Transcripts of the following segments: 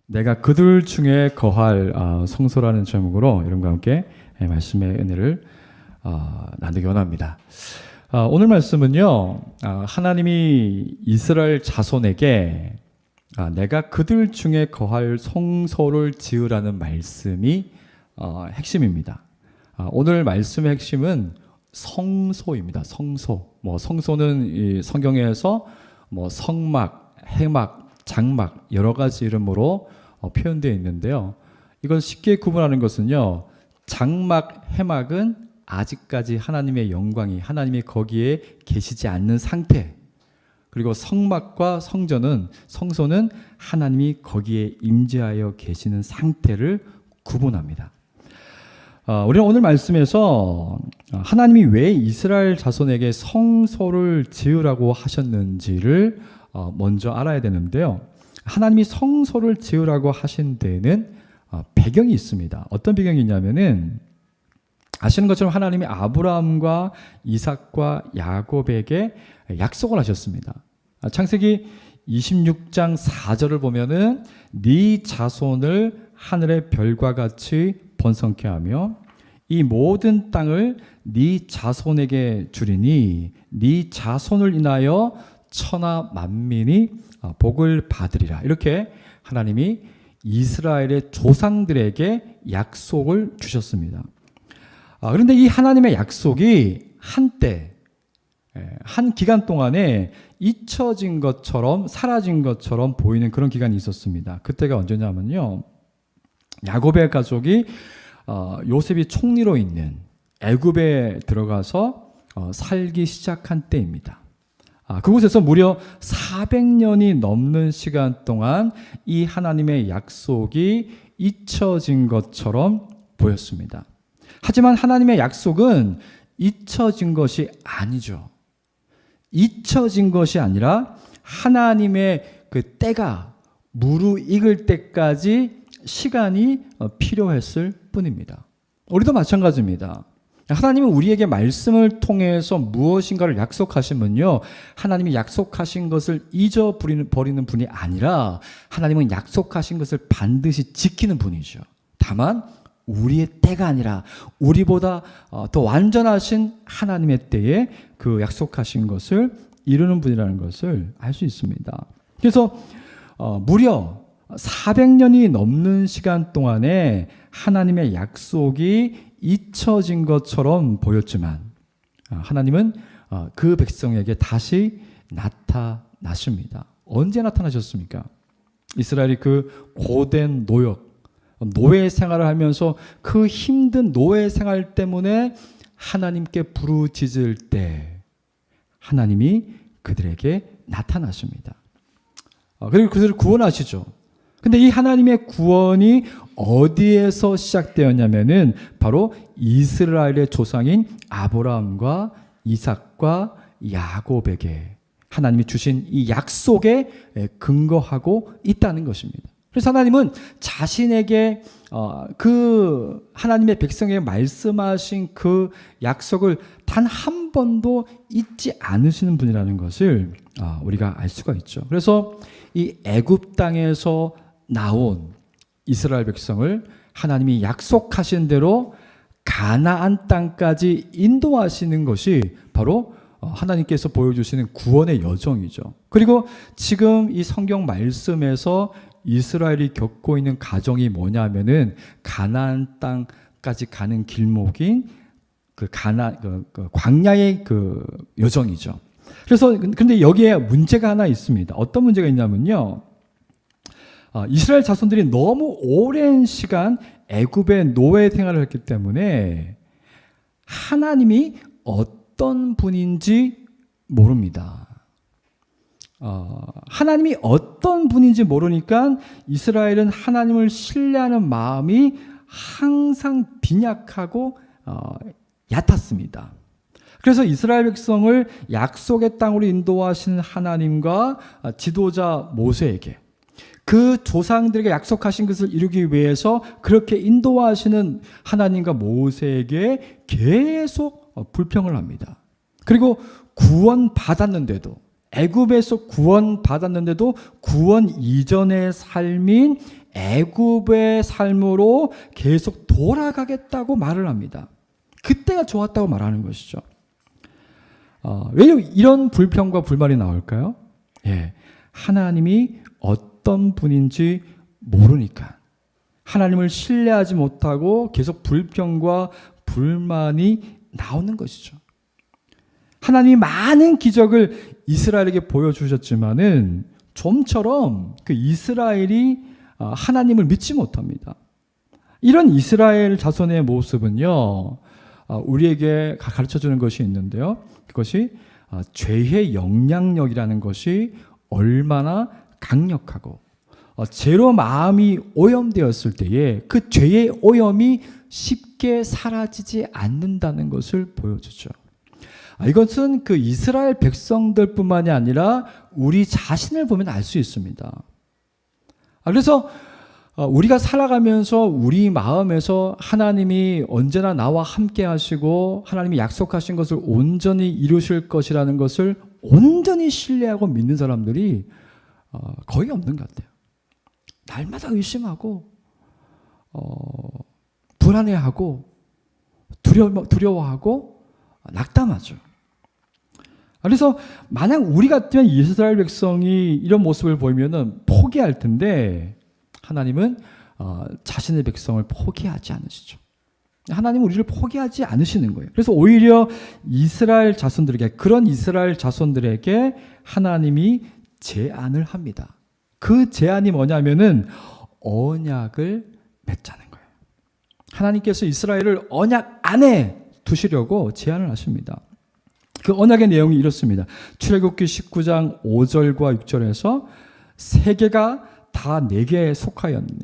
내가 그들 중에 거할 성소라는 제목으로 여러분과 함께 말씀의 은혜를 나누기 원합니다. 오늘 말씀은요, 하나님이 이스라엘 자손에게 내가 그들 중에 거할 성소를 지으라는 말씀이 핵심입니다. 오늘 말씀의 핵심은 성소입니다. 성소. 성소는 이 성경에서 성막, 해막, 장막 여러 가지 이름으로 표현되어 있는데요. 이건 쉽게 구분하는 것은요, 장막, 해막은 아직까지 하나님의 영광이 하나님이 거기에 계시지 않는 상태, 그리고 성막과 성소는 하나님이 거기에 임재하여 계시는 상태를 구분합니다. 우리는 오늘 말씀에서 하나님이 왜 이스라엘 자손에게 성소를 지으라고 하셨는지를 먼저 알아야 되는데요. 하나님이 성소를 지으라고 하신 데에는 배경이 있습니다. 어떤 배경이 있냐면은, 아시는 것처럼 하나님이 아브라함과 이삭과 야곱에게 약속을 하셨습니다. 창세기 26장 4절을 보면은 네 자손을 하늘의 별과 같이 번성케 하며 이 모든 땅을 네 자손에게 주리니 네 자손을 인하여 천하 만민이 복을 받으리라. 이렇게 하나님이 이스라엘의 조상들에게 약속을 주셨습니다. 그런데 이 하나님의 약속이 한때, 한 기간 동안에 잊혀진 것처럼 사라진 것처럼 보이는 그런 기간이 있었습니다. 그때가 언제냐면요, 야곱의 가족이 요셉이 총리로 있는 애굽에 들어가서 살기 시작한 때입니다. 그곳에서 무려 400년이 넘는 시간 동안 이 하나님의 약속이 잊혀진 것처럼 보였습니다. 하지만 하나님의 약속은 잊혀진 것이 아니죠. 잊혀진 것이 아니라 하나님의 그 때가 무르익을 때까지 시간이 필요했을 뿐입니다. 우리도 마찬가지입니다. 하나님은 우리에게 말씀을 통해서 무엇인가를 약속하시면요, 하나님이 약속하신 것을 잊어버리는 분이 아니라 하나님은 약속하신 것을 반드시 지키는 분이죠. 다만 우리의 때가 아니라 우리보다 더 완전하신 하나님의 때에 그 약속하신 것을 이루는 분이라는 것을 알 수 있습니다. 그래서 무려 400년이 넘는 시간 동안에 하나님의 약속이 잊혀진 것처럼 보였지만 하나님은 그 백성에게 다시 나타나십니다. 언제 나타나셨습니까? 이스라엘이 그 고된 노예 생활을 하면서 그 힘든 노예 생활 때문에 하나님께 부르짖을 때 하나님이 그들에게 나타나십니다. 그리고 그들을 구원하시죠. 근데 이 하나님의 구원이 어디에서 시작되었냐면은 바로 이스라엘의 조상인 아브라함과 이삭과 야곱에게 하나님이 주신 이 약속에 근거하고 있다는 것입니다. 그래서 하나님은 자신에게 그 하나님의 백성에게 말씀하신 그 약속을 단 한 번도 잊지 않으시는 분이라는 것을 우리가 알 수가 있죠. 그래서 이 애굽 땅에서 나온 이스라엘 백성을 하나님이 약속하신 대로 가나안 땅까지 인도하시는 것이 바로 하나님께서 보여주시는 구원의 여정이죠. 그리고 지금 이 성경 말씀에서 이스라엘이 겪고 있는 과정이 뭐냐면은 가나안 땅까지 가는 길목인 그 광야의 그 여정이죠. 그래서 근데 여기에 문제가 하나 있습니다. 어떤 문제가 있냐면요, 이스라엘 자손들이 너무 오랜 시간 애굽의 노예 생활을 했기 때문에 하나님이 어떤 분인지 모릅니다. 하나님이 어떤 분인지 모르니까 이스라엘은 하나님을 신뢰하는 마음이 항상 빈약하고 얕았습니다. 그래서 이스라엘 백성을 약속의 땅으로 인도하시는 하나님과 지도자 모세에게 그 조상들에게 약속하신 것을 이루기 위해서 그렇게 인도하시는 하나님과 모세에게 계속 불평을 합니다. 그리고 구원받았는데도, 애굽에서 구원받았는데도 구원 이전의 삶인 애굽의 삶으로 계속 돌아가겠다고 말을 합니다. 그때가 좋았다고 말하는 것이죠. 왜 이런 불평과 불만이 나올까요? 예, 하나님이 어떤 분인지 모르니까, 하나님을 신뢰하지 못하고 계속 불평과 불만이 나오는 것이죠. 하나님이 많은 기적을 이스라엘에게 보여주셨지만은 좀처럼 그 이스라엘이 하나님을 믿지 못합니다. 이런 이스라엘 자손의 모습은요, 우리에게 가르쳐주는 것이 있는데요. 그것이 죄의 영향력이라는 것이 얼마나 강력하고, 죄로 마음이 오염되었을 때에 그 죄의 오염이 쉽게 사라지지 않는다는 것을 보여주죠. 이것은 그 이스라엘 백성들뿐만이 아니라 우리 자신을 보면 알 수 있습니다. 그래서 우리가 살아가면서 우리 마음에서 하나님이 언제나 나와 함께 하시고 하나님이 약속하신 것을 온전히 이루실 것이라는 것을 온전히 신뢰하고 믿는 사람들이 거의 없는 것 같아요. 날마다 의심하고 불안해하고 두려워하고 낙담하죠. 그래서 만약 우리 같으면 이스라엘 백성이 이런 모습을 보이면 포기할 텐데, 하나님은 자신의 백성을 포기하지 않으시죠. 하나님은 우리를 포기하지 않으시는 거예요. 그래서 오히려 이스라엘 자손들에게, 그런 이스라엘 자손들에게 하나님이 제안을 합니다. 그 제안이 뭐냐면은 언약을 맺자는 거예요. 하나님께서 이스라엘을 언약 안에 두시려고 제안을 하십니다. 그 언약의 내용이 이렇습니다. 출애굽기 19장 5절과 6절에서 세계가 다 내게 속하였니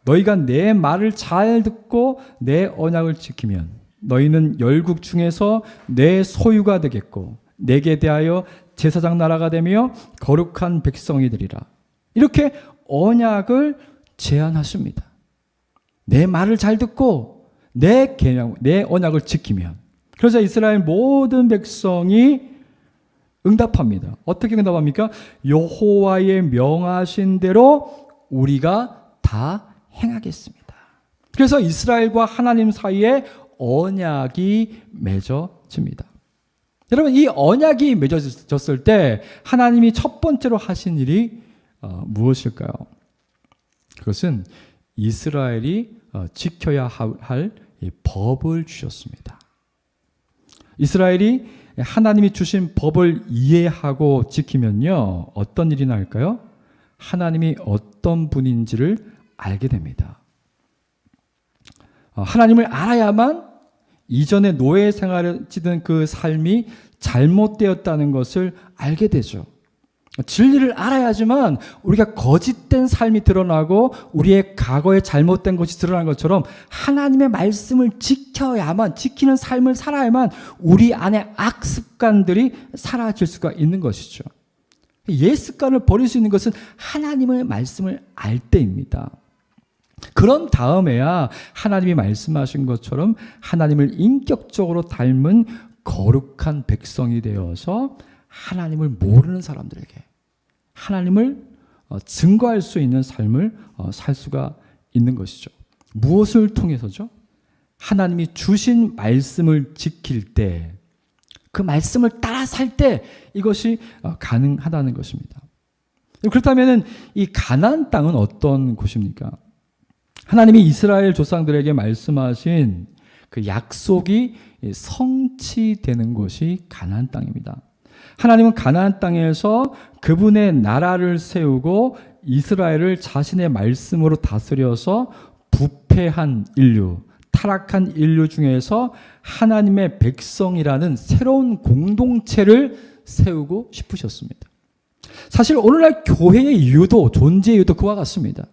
너희가 내 말을 잘 듣고 내 언약을 지키면 너희는 열국 중에서 내 소유가 되겠고 내게 대하여 제사장 나라가 되며 거룩한 백성이 되리라. 이렇게 언약을 제안하십니다. 내 말을 잘 듣고 내 언약을 지키면. 그래서 이스라엘 모든 백성이 응답합니다. 어떻게 응답합니까? 여호와의 명하신 대로 우리가 다 행하겠습니다. 그래서 이스라엘과 하나님 사이에 언약이 맺어집니다. 여러분, 이 언약이 맺어졌을 때 하나님이 첫 번째로 하신 일이 무엇일까요? 그것은 이스라엘이 지켜야 할 법을 주셨습니다. 이스라엘이 하나님이 주신 법을 이해하고 지키면요, 어떤 일이 날까요? 하나님이 어떤 분인지를 알게 됩니다. 하나님을 알아야만 이전에 노예 생활을 지던 그 삶이 잘못되었다는 것을 알게 되죠. 진리를 알아야지만 우리가 거짓된 삶이 드러나고 우리의 과거에 잘못된 것이 드러난 것처럼 하나님의 말씀을 지키는 삶을 살아야만 우리 안에 악습관들이 사라질 수가 있는 것이죠. 옛 습관을 버릴 수 있는 것은 하나님의 말씀을 알 때입니다. 그런 다음에야 하나님이 말씀하신 것처럼 하나님을 인격적으로 닮은 거룩한 백성이 되어서 하나님을 모르는 사람들에게 하나님을 증거할 수 있는 삶을 살 수가 있는 것이죠. 무엇을 통해서죠? 하나님이 주신 말씀을 지킬 때, 그 말씀을 따라 살 때 이것이 가능하다는 것입니다. 그렇다면 이 가나안 땅은 어떤 곳입니까? 하나님이 이스라엘 조상들에게 말씀하신 그 약속이 성취되는 곳이 가나안 땅입니다. 하나님은 가나안 땅에서 그분의 나라를 세우고 이스라엘을 자신의 말씀으로 다스려서 부패한 인류, 타락한 인류 중에서 하나님의 백성이라는 새로운 공동체를 세우고 싶으셨습니다. 사실 오늘날 교회의 이유도, 존재의 이유도 그와 같습니다.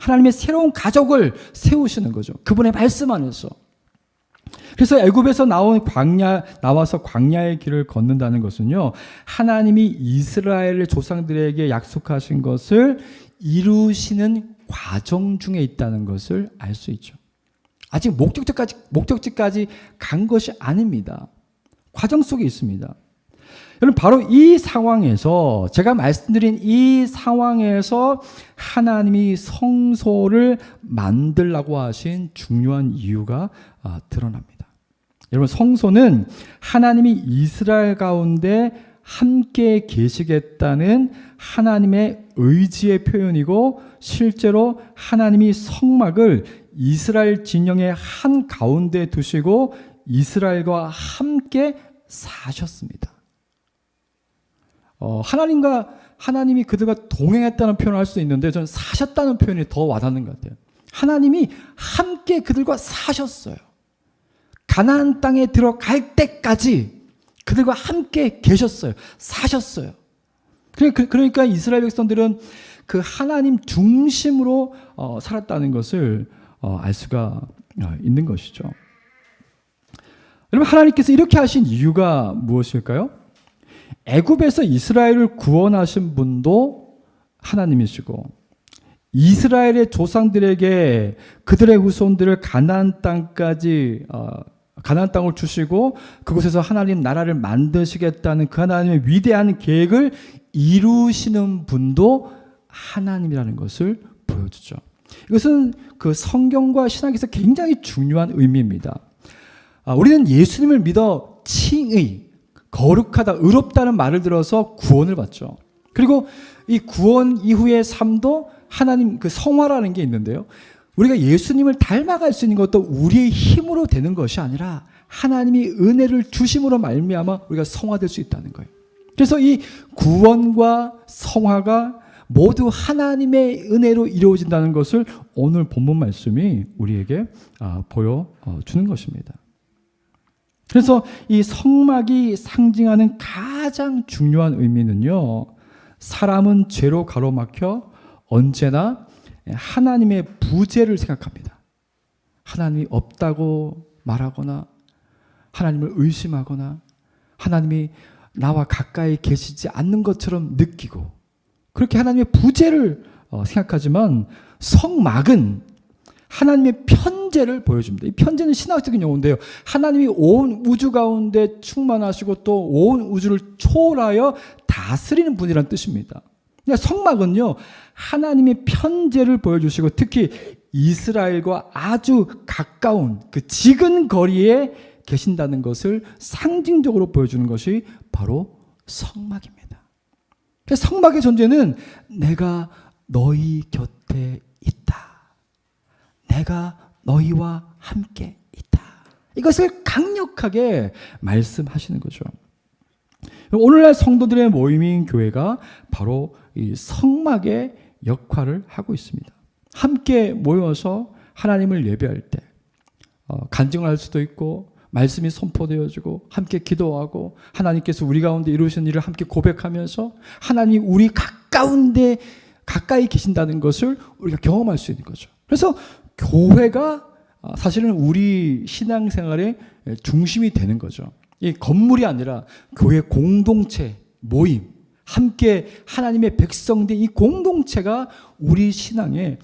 하나님의 새로운 가족을 세우시는 거죠. 그분의 말씀 안에서. 그래서 애굽에서 나와서 광야의 길을 걷는다는 것은요, 하나님이 이스라엘의 조상들에게 약속하신 것을 이루시는 과정 중에 있다는 것을 알 수 있죠. 아직 목적지까지 간 것이 아닙니다. 과정 속에 있습니다. 여러분, 바로 이 상황에서, 제가 말씀드린 이 상황에서 하나님이 성소를 만들라고 하신 중요한 이유가 드러납니다. 여러분, 성소는 하나님이 이스라엘 가운데 함께 계시겠다는 하나님의 의지의 표현이고, 실제로 하나님이 성막을 이스라엘 진영의 한 가운데 두시고 이스라엘과 함께 사셨습니다. 하나님이 그들과 동행했다는 표현을 할 수도 있는데, 저는 사셨다는 표현이 더 와닿는 것 같아요. 하나님이 함께 그들과 사셨어요. 가나안 땅에 들어갈 때까지 그들과 함께 계셨어요. 사셨어요. 그러니까 이스라엘 백성들은 그 하나님 중심으로 살았다는 것을 알 수가 있는 것이죠. 여러분, 하나님께서 이렇게 하신 이유가 무엇일까요? 애굽에서 이스라엘을 구원하신 분도 하나님이시고, 이스라엘의 조상들에게 그들의 후손들을 가나안 땅을 주시고 그곳에서 하나님 나라를 만드시겠다는 그 하나님의 위대한 계획을 이루시는 분도 하나님이라는 것을 보여주죠. 이것은 그 성경과 신학에서 굉장히 중요한 의미입니다. 우리는 예수님을 믿어 칭의, 거룩하다, 의롭다는 말을 들어서 구원을 받죠. 그리고 이 구원 이후의 삶도 하나님 그 성화라는 게 있는데요. 우리가 예수님을 닮아갈 수 있는 것도 우리의 힘으로 되는 것이 아니라 하나님이 은혜를 주심으로 말미암아 우리가 성화될 수 있다는 거예요. 그래서 이 구원과 성화가 모두 하나님의 은혜로 이루어진다는 것을 오늘 본문 말씀이 우리에게 보여주는 것입니다. 그래서 이 성막이 상징하는 가장 중요한 의미는요, 사람은 죄로 가로막혀 언제나 하나님의 부재를 생각합니다. 하나님이 없다고 말하거나 하나님을 의심하거나 하나님이 나와 가까이 계시지 않는 것처럼 느끼고 그렇게 하나님의 부재를 생각하지만, 성막은 하나님의 편재를 보여줍니다. 이 편재는 신학적인 용어인데요. 하나님이 온 우주 가운데 충만하시고 또 온 우주를 초월하여 다스리는 분이라는 뜻입니다. 성막은요, 하나님의 편재를 보여주시고 특히 이스라엘과 아주 가까운 그 지근 거리에 계신다는 것을 상징적으로 보여주는 것이 바로 성막입니다. 성막의 존재는 내가 너희 곁에 있다. 내가 너희와 함께 있다. 이것을 강력하게 말씀하시는 거죠. 오늘날 성도들의 모임인 교회가 바로 이 성막의 역할을 하고 있습니다. 함께 모여서 하나님을 예배할 때 간증을 할 수도 있고 말씀이 선포되어지고 함께 기도하고 하나님께서 우리 가운데 이루신 일을 함께 고백하면서 하나님이 우리 가까이 계신다는 것을 우리가 경험할 수 있는 거죠. 그래서 교회가 사실은 우리 신앙생활의 중심이 되는 거죠. 이 건물이 아니라 교회 공동체, 모임, 함께 하나님의 백성된 이 공동체가 우리 신앙의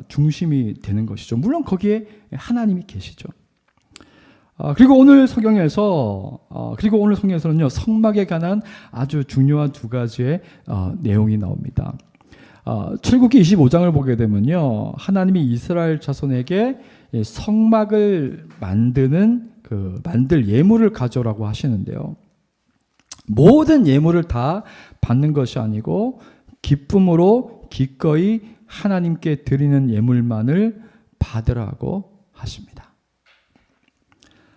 중심이 되는 것이죠. 물론 거기에 하나님이 계시죠. 그리고 오늘 성경에서는요, 성막에 관한 아주 중요한 두 가지의 내용이 나옵니다. 출애굽기 25장을 보게 되면요, 하나님이 이스라엘 자손에게 성막을 만들 예물을 가져오라고 하시는데요. 모든 예물을 다 받는 것이 아니고 기쁨으로 기꺼이 하나님께 드리는 예물만을 받으라고 하십니다.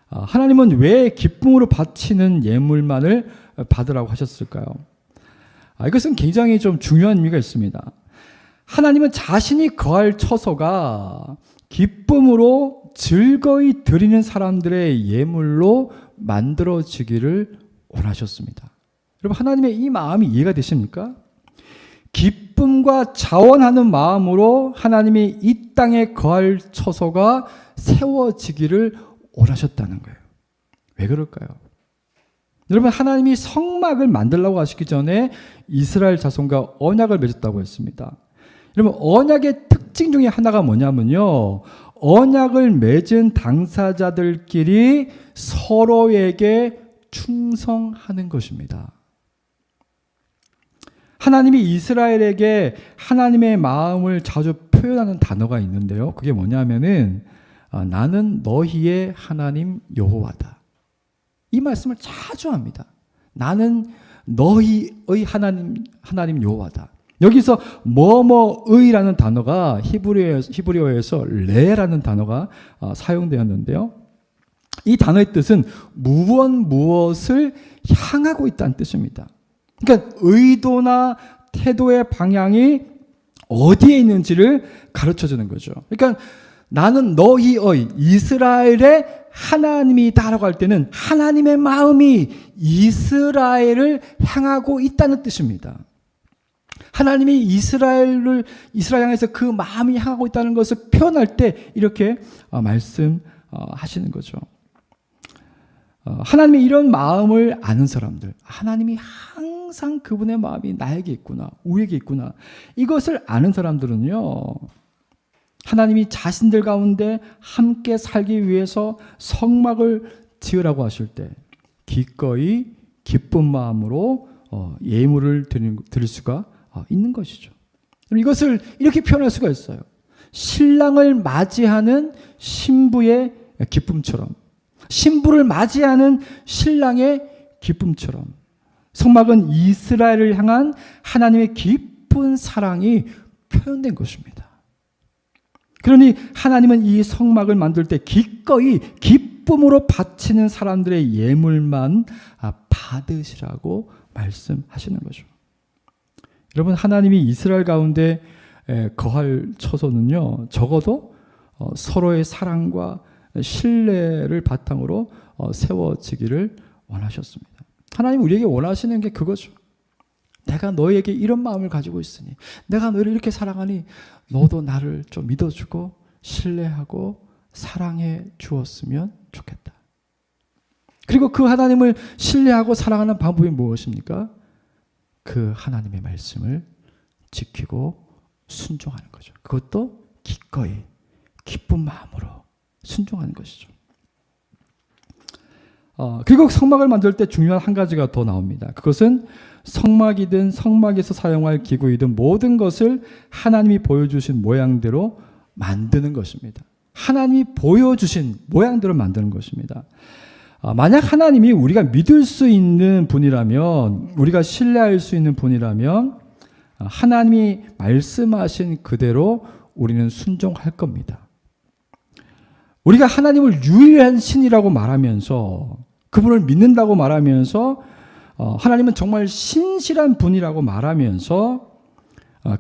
하나님은 왜 기쁨으로 바치는 예물만을 받으라고 하셨을까요? 이것은 굉장히 좀 중요한 의미가 있습니다. 하나님은 자신이 거할 처소가 기쁨으로 즐거이 드리는 사람들의 예물로 만들어지기를 원하셨습니다. 여러분, 하나님의 이 마음이 이해가 되십니까? 기쁨과 자원하는 마음으로 하나님이 이 땅에 거할 처소가 세워지기를 원하셨다는 거예요. 왜 그럴까요? 여러분, 하나님이 성막을 만들려고 하시기 전에 이스라엘 자손과 언약을 맺었다고 했습니다. 여러분, 언약의 특징 중에 하나가 뭐냐면요, 언약을 맺은 당사자들끼리 서로에게 충성하는 것입니다. 하나님이 이스라엘에게 하나님의 마음을 자주 표현하는 단어가 있는데요. 그게 뭐냐면은 나는 너희의 하나님 여호와다. 이 말씀을 자주 합니다. 나는 너희의 하나님 여호와다. 여기서 뭐뭐의라는 단어가 히브리어에서 레라는 단어가 사용되었는데요. 이 단어의 뜻은 무엇을 향하고 있다는 뜻입니다. 그러니까 의도나 태도의 방향이 어디에 있는지를 가르쳐주는 거죠. 그러니까 나는 너희의 이스라엘의 하나님이다라고 할 때는 하나님의 마음이 이스라엘을 향하고 있다는 뜻입니다. 하나님이 이스라엘 향해서 그 마음이 향하고 있다는 것을 표현할 때 이렇게 말씀하시는 거죠. 하나님의 이런 마음을 아는 사람들, 하나님이 항상 그분의 마음이 나에게 있구나, 우리에게 있구나, 이것을 아는 사람들은요, 하나님이 자신들 가운데 함께 살기 위해서 성막을 지으라고 하실 때 기꺼이 기쁜 마음으로 예물을 드릴 수가 있는 것이죠. 이것을 이렇게 표현할 수가 있어요. 신랑을 맞이하는 신부의 기쁨처럼, 신부를 맞이하는 신랑의 기쁨처럼 성막은 이스라엘을 향한 하나님의 깊은 사랑이 표현된 것입니다. 그러니 하나님은 이 성막을 만들 때 기꺼이 기쁨으로 바치는 사람들의 예물만 받으시라고 말씀하시는 거죠. 여러분, 하나님이 이스라엘 가운데 거할 처소는요, 적어도 서로의 사랑과 신뢰를 바탕으로 세워지기를 원하셨습니다. 하나님 우리에게 원하시는 게 그거죠. 내가 너에게 이런 마음을 가지고 있으니, 내가 너를 이렇게 사랑하니 너도 나를 좀 믿어주고 신뢰하고 사랑해 주었으면 좋겠다. 그리고 그 하나님을 신뢰하고 사랑하는 방법이 무엇입니까? 그 하나님의 말씀을 지키고 순종하는 거죠. 그것도 기꺼이 기쁜 마음으로 순종하는 것이죠. 그리고 성막을 만들 때 중요한 한 가지가 더 나옵니다. 그것은 성막이든 성막에서 사용할 기구이든 모든 것을 하나님이 보여주신 모양대로 만드는 것입니다. 하나님이 보여주신 모양대로 만드는 것입니다. 만약 하나님이 우리가 믿을 수 있는 분이라면, 우리가 신뢰할 수 있는 분이라면 하나님이 말씀하신 그대로 우리는 순종할 겁니다. 우리가 하나님을 유일한 신이라고 말하면서, 그분을 믿는다고 말하면서, 하나님은 정말 신실한 분이라고 말하면서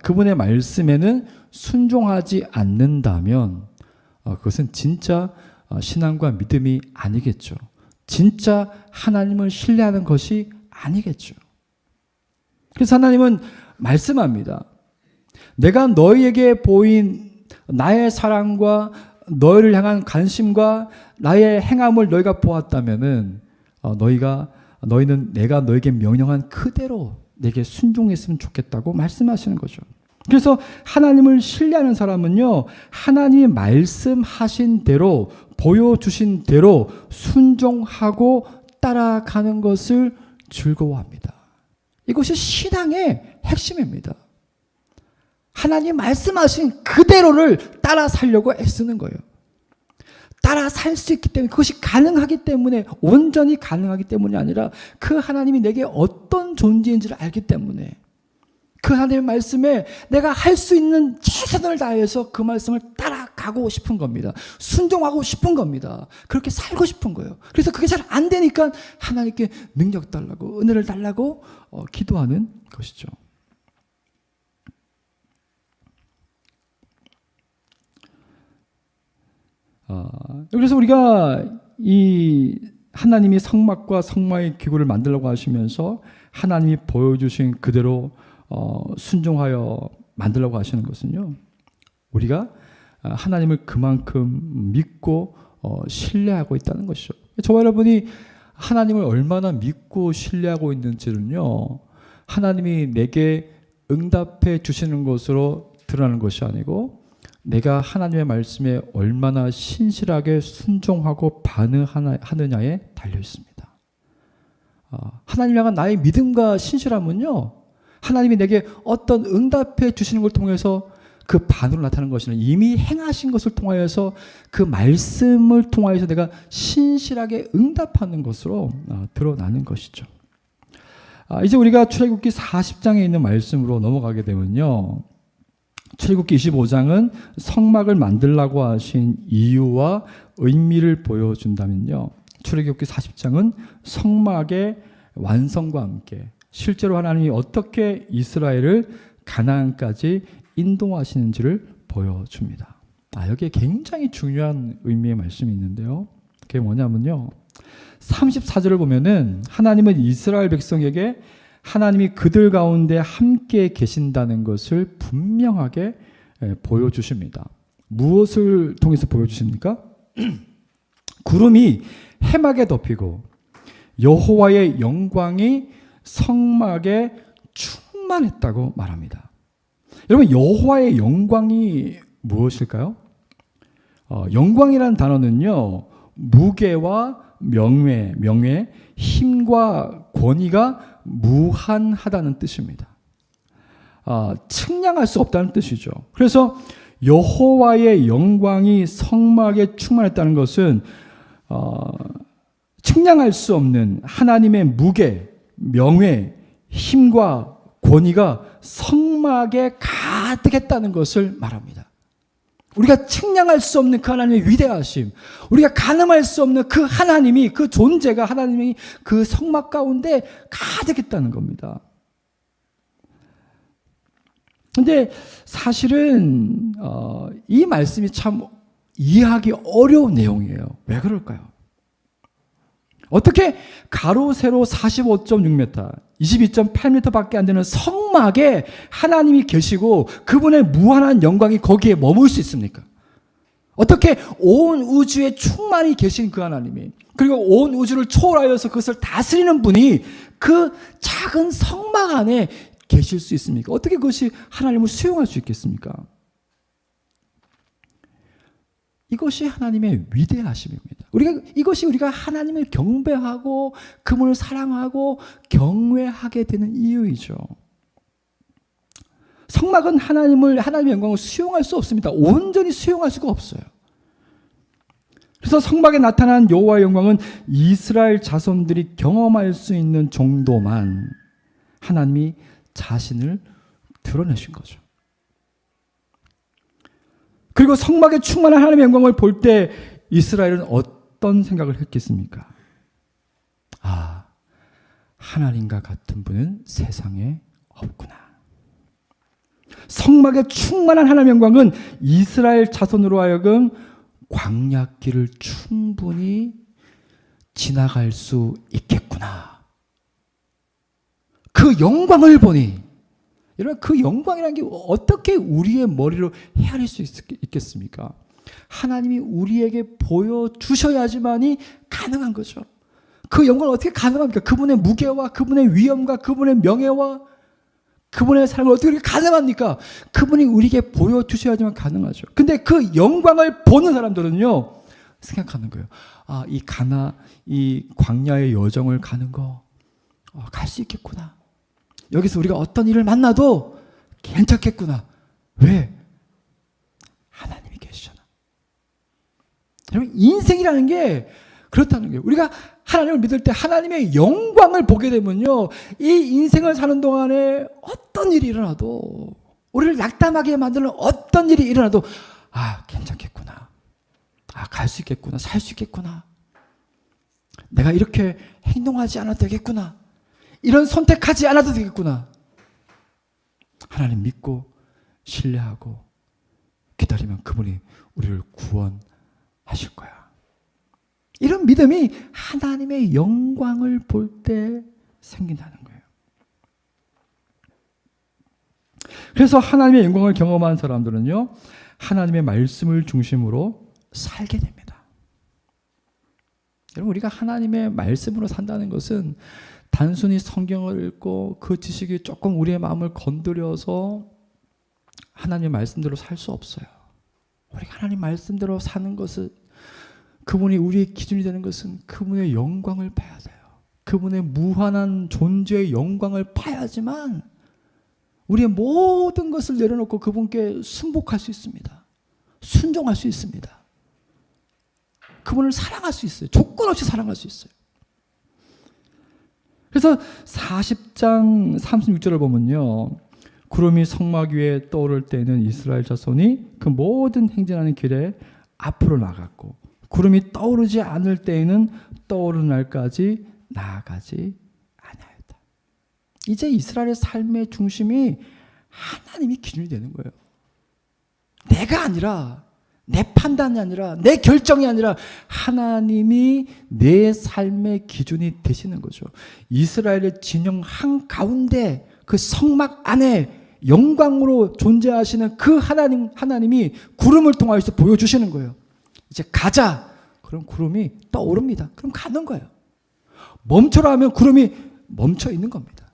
그분의 말씀에는 순종하지 않는다면 그것은 진짜 신앙과 믿음이 아니겠죠. 진짜 하나님을 신뢰하는 것이 아니겠죠. 그래서 하나님은 말씀합니다. 내가 너희에게 보인 나의 사랑과 너희를 향한 관심과 나의 행함을 너희가 보았다면은 너희는 내가 너에게 명령한 그대로 내게 순종했으면 좋겠다고 말씀하시는 거죠. 그래서 하나님을 신뢰하는 사람은요, 하나님이 말씀하신 대로, 보여주신 대로 순종하고 따라가는 것을 즐거워합니다. 이것이 신앙의 핵심입니다. 하나님 말씀하신 그대로를 따라 살려고 애쓰는 거예요. 따라 살 수 있기 때문에, 그것이 가능하기 때문에, 온전히 가능하기 때문이 아니라 그 하나님이 내게 어떤 존재인지를 알기 때문에, 그 하나님의 말씀에 내가 할 수 있는 최선을 다해서 그 말씀을 따라가고 싶은 겁니다. 순종하고 싶은 겁니다. 그렇게 살고 싶은 거예요. 그래서 그게 잘 안 되니까 하나님께 능력 달라고, 은혜를 달라고 기도하는 것이죠. 그래서 우리가 이 하나님이 성막과 성막의 기구를 만들려고 하시면서 하나님이 보여주신 그대로 순종하여 만들려고 하시는 것은요, 우리가 하나님을 그만큼 믿고 신뢰하고 있다는 것이죠. 저와 여러분이 하나님을 얼마나 믿고 신뢰하고 있는지는요, 하나님이 내게 응답해 주시는 것으로 드러나는 것이 아니고, 내가 하나님의 말씀에 얼마나 신실하게 순종하고 반응하느냐에 달려 있습니다. 하나님 향한 나의 믿음과 신실함은요, 하나님이 내게 어떤 응답해 주시는 걸 통해서 그 반으로 나타나는 것이는 이미 행하신 것을 통하여서 그 말씀을 통하여서 내가 신실하게 응답하는 것으로 드러나는 것이죠. 이제 우리가 출애굽기 40장에 있는 말씀으로 넘어가게 되면요. 출애굽기 25장은 성막을 만들라고 하신 이유와 의미를 보여준다면요. 출애굽기 40장은 성막의 완성과 함께 실제로 하나님이 어떻게 이스라엘을 가나안까지 인도하시는지를 보여줍니다. 여기에 굉장히 중요한 의미의 말씀이 있는데요. 그게 뭐냐면요. 34절을 보면은 하나님은 이스라엘 백성에게 하나님이 그들 가운데 함께 계신다는 것을 분명하게 보여주십니다. 무엇을 통해서 보여주십니까? 구름이 해막에 덮이고 여호와의 영광이 성막에 충만했다고 말합니다. 여러분, 여호와의 영광이 무엇일까요? 영광이라는 단어는요, 무게와 명예, 힘과 권위가 무한하다는 뜻입니다. 측량할 수 없다는 뜻이죠. 그래서 여호와의 영광이 성막에 충만했다는 것은 측량할 수 없는 하나님의 무게, 명예, 힘과 권위가 성막에 가득했다는 것을 말합니다. 우리가 측량할 수 없는 그 하나님의 위대하심, 우리가 가늠할 수 없는 그 하나님이, 그 존재가 하나님이 그 성막 가운데 가득했다는 겁니다. 근데 사실은 이 말씀이 참 이해하기 어려운 내용이에요. 왜 그럴까요? 어떻게 가로 세로 45.6m, 22.8m밖에 안 되는 성막에 하나님이 계시고 그분의 무한한 영광이 거기에 머물 수 있습니까? 어떻게 온 우주에 충만히 계신 그 하나님이, 그리고 온 우주를 초월하여서 그것을 다스리는 분이 그 작은 성막 안에 계실 수 있습니까? 어떻게 그것이 하나님을 수용할 수 있겠습니까? 이것이 하나님의 위대하심입니다. 이것이 우리가 하나님을 경배하고 그분을 사랑하고 경외하게 되는 이유이죠. 성막은 하나님의 영광을 수용할 수 없습니다. 온전히 수용할 수가 없어요. 그래서 성막에 나타난 여호와의 영광은 이스라엘 자손들이 경험할 수 있는 정도만 하나님이 자신을 드러내신 거죠. 그리고 성막에 충만한 하나님의 영광을 볼 때 이스라엘은 어떤 생각을 했겠습니까? 하나님과 같은 분은 세상에 없구나. 성막에 충만한 하나님의 영광은 이스라엘 자손으로 하여금 광야길을 충분히 지나갈 수 있겠구나. 그 영광을 보니, 여러분, 그 영광이라는 게 어떻게 우리의 머리로 헤아릴 수 있겠습니까? 하나님이 우리에게 보여주셔야지만이 가능한 거죠. 그 영광을 어떻게 가능합니까? 그분의 무게와 그분의 위엄과 그분의 명예와 그분의 삶을 어떻게 가능합니까? 그분이 우리에게 보여주셔야지만 가능하죠. 근데 그 영광을 보는 사람들은요, 생각하는 거예요. 이 광야의 여정을 가는 거, 갈 수 있겠구나. 여기서 우리가 어떤 일을 만나도 괜찮겠구나. 왜? 하나님이 계시잖아. 여러분, 인생이라는 게 그렇다는 거예요. 우리가 하나님을 믿을 때 하나님의 영광을 보게 되면요, 이 인생을 사는 동안에 어떤 일이 일어나도, 우리를 낙담하게 만드는 어떤 일이 일어나도 괜찮겠구나. 갈 수 있겠구나. 살 수 있겠구나. 내가 이렇게 행동하지 않아도 되겠구나. 이런 선택하지 않아도 되겠구나. 하나님 믿고 신뢰하고 기다리면 그분이 우리를 구원하실 거야. 이런 믿음이 하나님의 영광을 볼 때 생긴다는 거예요. 그래서 하나님의 영광을 경험한 사람들은요, 하나님의 말씀을 중심으로 살게 됩니다. 여러분, 우리가 하나님의 말씀으로 산다는 것은 단순히 성경을 읽고 그 지식이 조금 우리의 마음을 건드려서 하나님의 말씀대로 살 수 없어요. 우리가 하나님 말씀대로 사는 것은, 그분이 우리의 기준이 되는 것은 그분의 영광을 봐야 돼요. 그분의 무한한 존재의 영광을 봐야지만 우리의 모든 것을 내려놓고 그분께 순복할 수 있습니다. 순종할 수 있습니다. 그분을 사랑할 수 있어요. 조건 없이 사랑할 수 있어요. 그래서 40장 36절을 보면요, 구름이 성막 위에 떠오를 때는 이스라엘 자손이 그 모든 행진하는 길에 앞으로 나갔고, 구름이 떠오르지 않을 때에는 떠오르는 날까지 나아가지 아니하였다. 이제 이스라엘의 삶의 중심이 하나님이 기준이 되는 거예요. 내가 아니라, 내 판단이 아니라, 내 결정이 아니라 하나님이 내 삶의 기준이 되시는 거죠. 이스라엘의 진영 한가운데 그 성막 안에 영광으로 존재하시는 그 하나님이 구름을 통하여서 보여주시는 거예요. 이제 가자. 그럼 구름이 떠오릅니다. 그럼 가는 거예요. 멈춰라 하면 구름이 멈춰 있는 겁니다.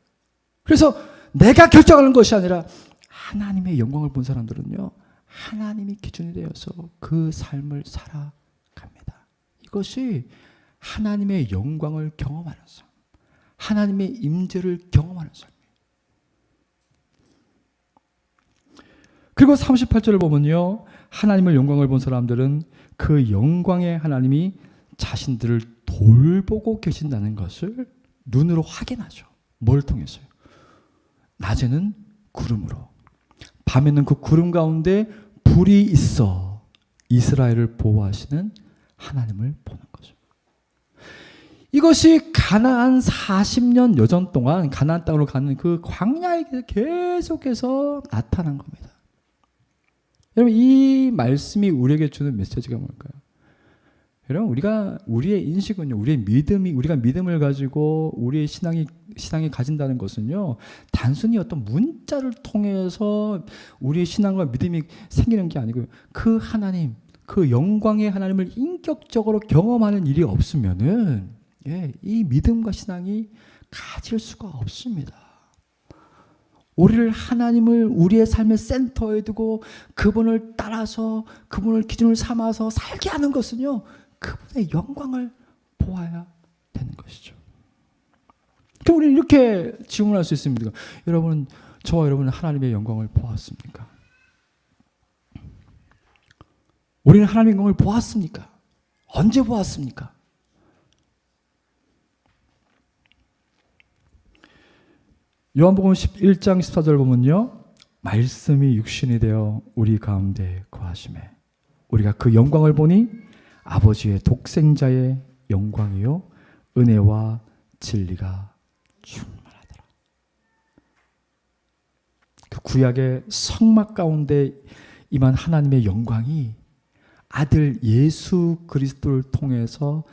그래서 내가 결정하는 것이 아니라 하나님의 영광을 본 사람들은요, 하나님이 기준이 되어서 그 삶을 살아갑니다. 이것이 하나님의 영광을 경험하는 삶, 하나님의 임재를 경험하는 삶. 그리고 38절을 보면요, 하나님의 영광을 본 사람들은 그 영광의 하나님이 자신들을 돌보고 계신다는 것을 눈으로 확인하죠. 뭘 통해서요? 낮에는 구름으로, 밤에는 그 구름 가운데 불이 있어 이스라엘을 보호하시는 하나님을 보는 거죠. 이것이 가나안 40년 여정 동안 가나안 땅으로 가는 그 광야에 계속해서 나타난 겁니다. 여러분, 이 말씀이 우리에게 주는 메시지가 뭘까요? 여러분, 우리의 인식은요, 우리의 믿음이, 우리가 믿음을 가지고 우리의 신앙이 가진다는 것은요, 단순히 어떤 문자를 통해서 우리의 신앙과 믿음이 생기는 게 아니고요, 그 하나님, 그 영광의 하나님을 인격적으로 경험하는 일이 없으면은, 이 믿음과 신앙이 가질 수가 없습니다. 하나님을 우리의 삶의 센터에 두고 그분을 따라서 그분을 기준을 삼아서 살게 하는 것은요, 그분의 영광을 보아야 되는 것이죠. 그럼 우리는 이렇게 질문할 수 있습니다. 여러분, 저와 여러분은 하나님의 영광을 보았습니까? 우리는 하나님의 영광을 보았습니까? 언제 보았습니까? 요한복음 11장 14절 보면요, 말씀이 육신이 되어 우리 가운데 거하심에 우리가 그 영광을 보니 아버지의 독생자의 영광이요 은혜와 진리가 충만하더라. 그 구약의 성막 가운데 임한 하나님의 영광이 아들 예수 그리스도를 통해서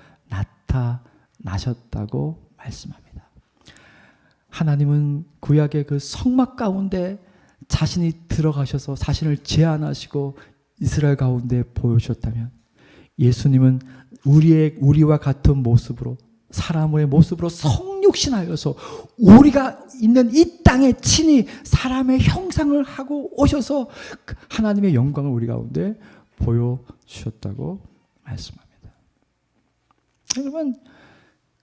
나타나셨다고 말씀합니다. 하나님은 구약의 그 성막 가운데 자신이 들어가셔서 자신을 제한하시고 이스라엘 가운데 보여주셨다면, 예수님은 우리와 같은 모습으로, 사람의 모습으로 성육신하여서 우리가 있는 이 땅에 친히 사람의 형상을 하고 오셔서 하나님의 영광을 우리 가운데 보여주셨다고 말씀합니다. 여러분,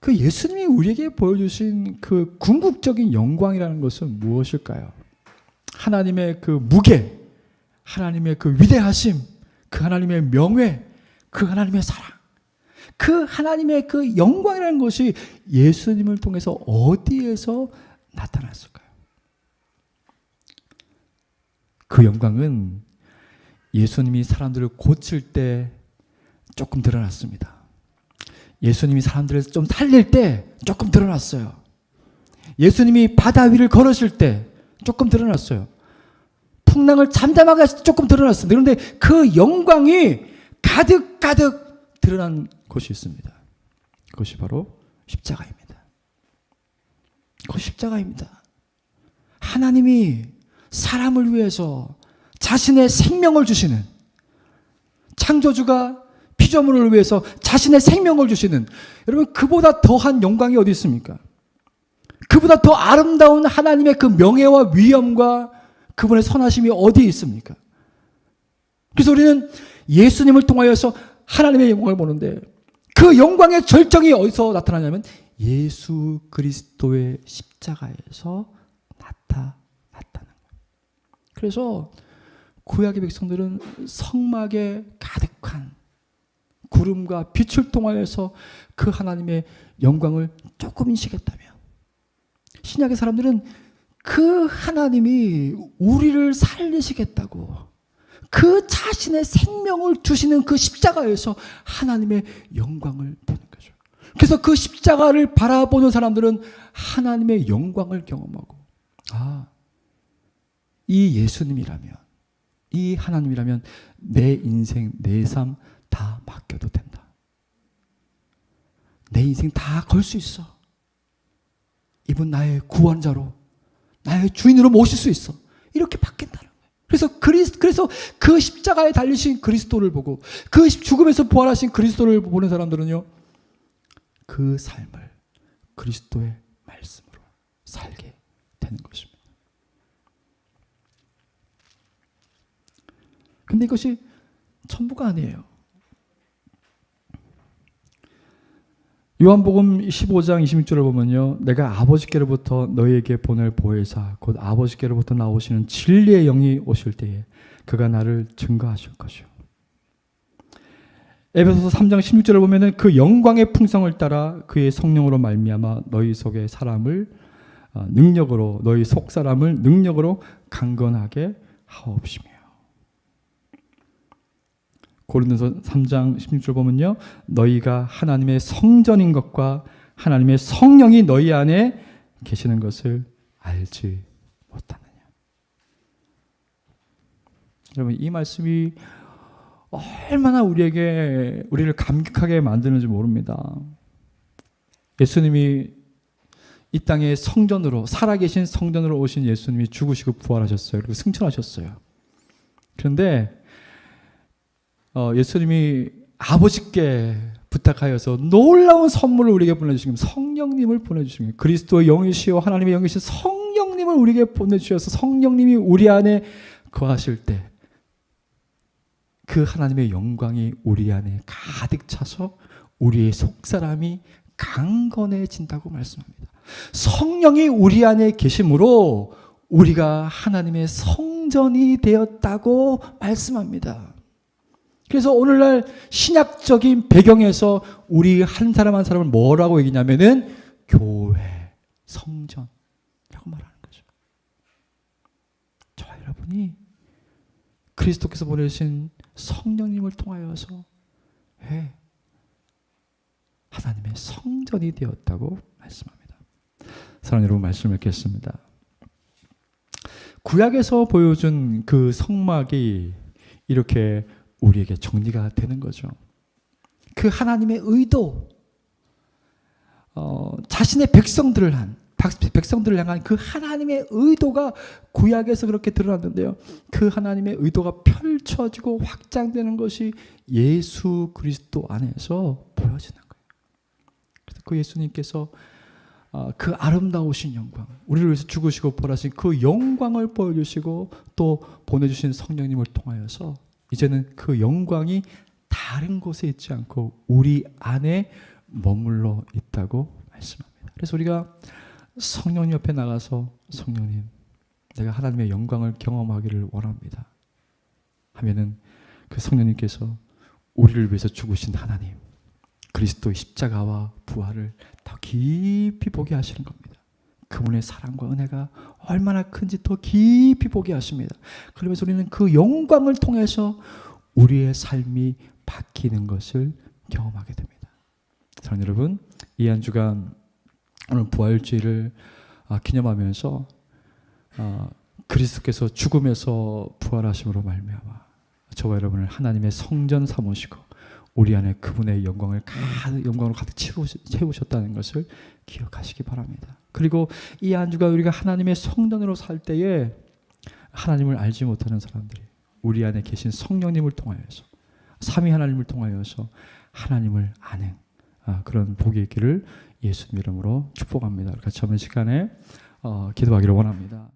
그 예수님이 우리에게 보여주신 그 궁극적인 영광이라는 것은 무엇일까요? 하나님의 그 무게, 하나님의 그 위대하심, 그 하나님의 명예, 그 하나님의 사랑, 그 하나님의 그 영광이라는 것이 예수님을 통해서 어디에서 나타났을까요? 그 영광은 예수님이 사람들을 고칠 때 조금 드러났습니다. 예수님이 사람들을 좀 살릴 때 조금 드러났어요. 예수님이 바다 위를 걸으실 때 조금 드러났어요. 풍랑을 잠잠하게 하실 때 조금 드러났습니다. 그런데 그 영광이 가득 드러난 곳이 있습니다. 그것이 바로 십자가입니다. 그것이 십자가입니다. 하나님이 사람을 위해서 자신의 생명을 주시는, 창조주가 피조물을 위해서 자신의 생명을 주시는, 여러분, 그보다 더한 영광이 어디 있습니까? 그보다 더 아름다운 하나님의 그 명예와 위엄과 그분의 선하심이 어디에 있습니까? 그래서 우리는 예수님을 통하여서 하나님의 영광을 보는데, 그 영광의 절정이 어디서 나타나냐면 예수 그리스도의 십자가에서 나타났다는 거예요. 그래서 구약의 백성들은 성막에 가득한 구름과 빛을 통하여서 그 하나님의 영광을 조금 인식했다면, 신약의 사람들은 그 하나님이 우리를 살리시겠다고 그 자신의 생명을 주시는 그 십자가에서 하나님의 영광을 보는 거죠. 그래서 그 십자가를 바라보는 사람들은 하나님의 영광을 경험하고, 이 예수님이라면, 이 하나님이라면 내 인생, 내 삶 다 맡겨도 된다. 내 인생 다 걸 수 있어. 이분 나의 구원자로, 나의 주인으로 모실 수 있어. 이렇게 바뀐다는 거예요. 그래서 그 십자가에 달리신 그리스도를 보고, 그 죽음에서 부활하신 그리스도를 보는 사람들은요, 그 삶을 그리스도의 말씀으로 살게 되는 것입니다. 근데 이것이 전부가 아니에요. 요한복음 15장 26절을 보면요, 내가 아버지께로부터 너희에게 보낼 보혜사 곧 아버지께로부터 나오시는 진리의 영이 오실 때에 그가 나를 증거하실 것이요. 에베소서 3장 16절을 보면은 그 영광의 풍성을 따라 그의 성령으로 말미암아 너희 속의 사람을 능력으로, 너희 속 사람을 능력으로 강건하게 하옵시며. 고린도서 3장 16절 보면요, 너희가 하나님의 성전인 것과 하나님의 성령이 너희 안에 계시는 것을 알지 못하느냐. 여러분, 이 말씀이 얼마나 우리를 감격하게 만드는지 모릅니다. 예수님이 이 땅에 성전으로, 살아계신 성전으로 오신 예수님이 죽으시고 부활하셨어요. 그리고 승천하셨어요. 그런데 예수님이 아버지께 부탁하여서 놀라운 선물을 우리에게 보내주신 성령님을 보내주신 거예요. 그리스도의 영이시요 하나님의 영이신 성령님을 우리에게 보내주셔서 성령님이 우리 안에 거하실 때 그 하나님의 영광이 우리 안에 가득 차서 우리의 속사람이 강건해진다고 말씀합니다. 성령이 우리 안에 계심으로 우리가 하나님의 성전이 되었다고 말씀합니다. 그래서 오늘날 신약적인 배경에서 우리 한 사람 한 사람을 뭐라고 얘기냐면은 교회, 성전이라고 말하는 거죠. 저와 여러분이 그리스도께서 보내신 성령님을 통하여서 하나님의 성전이 되었다고 말씀합니다. 사랑하는 여러분, 말씀을 읽겠습니다. 구약에서 보여준 그 성막이 이렇게 우리에게 정리가 되는 거죠. 그 하나님의 의도, 자신의 백성들을 향한 그 하나님의 의도가 구약에서 그렇게 드러났는데요, 그 하나님의 의도가 펼쳐지고 확장되는 것이 예수 그리스도 안에서 보여지는 거예요. 그래서 그 예수님께서 그 아름다우신 영광, 우리를 위해서 죽으시고 부활하신 그 영광을 보여주시고 또 보내주신 성령님을 통하여서 이제는 그 영광이 다른 곳에 있지 않고 우리 안에 머물러 있다고 말씀합니다. 그래서 우리가 성령님 옆에 나가서 성령님, 내가 하나님의 영광을 경험하기를 원합니다 하면은 그 성령님께서 우리를 위해서 죽으신 하나님, 그리스도의 십자가와 부활을 더 깊이 보게 하시는 겁니다. 그분의 사랑과 은혜가 얼마나 큰지 더 깊이 보게 하십니다. 그러면서 우리는 그 영광을 통해서 우리의 삶이 바뀌는 것을 경험하게 됩니다. 사랑하는 여러분, 이 한 주간 오늘 부활주의를 기념하면서 그리스도께서 죽음에서 부활하심으로 말미암아 저와 여러분을 하나님의 성전 삼으시고 우리 안에 그분의 영광으로 가득 채우셨다는 것을 기억하시기 바랍니다. 그리고 이 한 주간 우리가 하나님의 성전으로 살 때에 하나님을 알지 못하는 사람들이 우리 안에 계신 성령님을 통하여서, 삼위 하나님을 통하여서 하나님을 아는 그런 복이 있기를 예수님 이름으로 축복합니다. 같이 한번 시간에 기도하기를 원합니다.